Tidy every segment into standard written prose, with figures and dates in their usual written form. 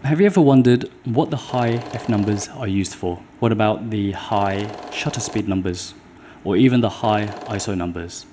Have you ever wondered what the high f numbers are used for? What about the high shutter speed numbers or even the high ISO numbers?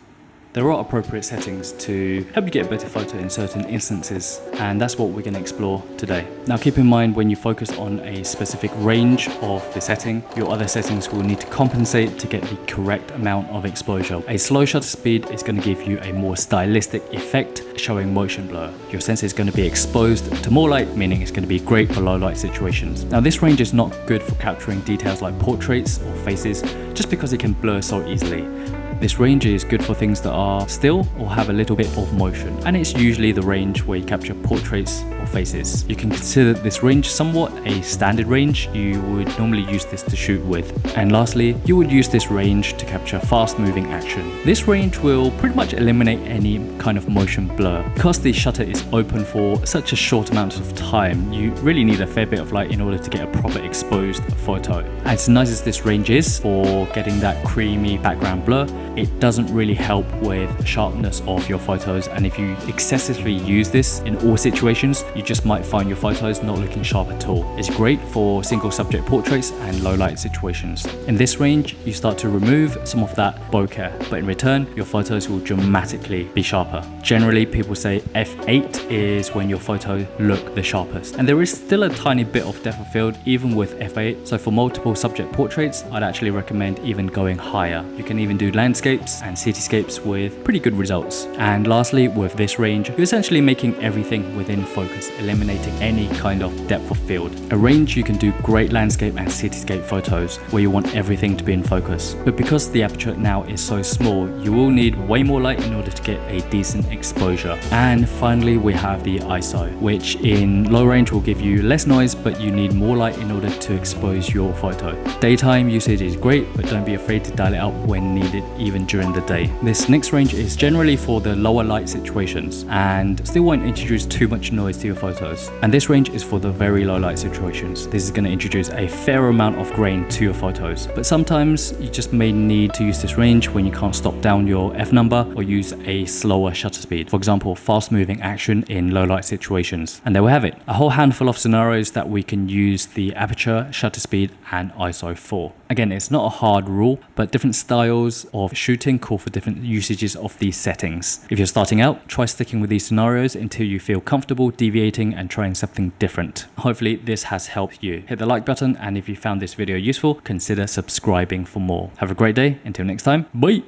There are appropriate settings to help you get a better photo in certain instances, and that's what we're going to explore today. Now keep in mind, when you focus on a specific range of the setting, your other settings will need to compensate to get the correct amount of exposure. A slow shutter speed is going to give you a more stylistic effect, showing motion blur. Your sensor is going to be exposed to more light, meaning it's going to be great for low light situations. Now this range is not good for capturing details like portraits or faces, just because it can blur so easily. This range is good for things that are still or have a little bit of motion, and it's usually the range where you capture portraits or faces. You can consider this range somewhat a standard range. You would normally use this to shoot with. And lastly, you would use this range to capture fast moving action. This range will pretty much eliminate any kind of motion blur. Because the shutter is open for such a short amount of time, you really need a fair bit of light in order to get a proper exposed photo. As nice as this range is for getting that creamy background blur, it doesn't really help with sharpness of your photos, and if you excessively use this in all situations, you just might find your photos not looking sharp at all. It's great for single subject portraits and low light situations. In this range, you start to remove some of that bokeh, but in return, your photos will dramatically be sharper. Generally, people say f8 is when your photos look the sharpest, and there is still a tiny bit of depth of field even with f8, so for multiple subject portraits, I'd actually recommend even going higher. You can even do landscapes and cityscapes with pretty good results. And lastly, with this range, you're essentially making everything within focus, eliminating any kind of depth of field. A range you can do great landscape and cityscape photos where you want everything to be in focus. But because the aperture now is so small, you will need way more light in order to get a decent exposure. And finally, we have the ISO, which in low range will give you less noise, but you need more light in order to expose your photo. Daytime usage is great, but don't be afraid to dial it up when needed, even during the day. This next range is generally for the lower light situations and still won't introduce too much noise to your photos. And this range is for the very low light situations. This is going to introduce a fair amount of grain to your photos. But sometimes you just may need to use this range when you can't stop down your f number or use a slower shutter speed. For example, fast moving action in low light situations. And there we have it. A whole handful of scenarios that we can use the aperture, shutter speed and ISO for. Again, it's not a hard rule, but different styles of shooting call for different usages of these settings. If you're starting out, try sticking with these scenarios until you feel comfortable deviating and trying something different. Hopefully this has helped you. Hit the like button, and if you found this video useful, consider subscribing for more. Have a great day. Until next time, bye.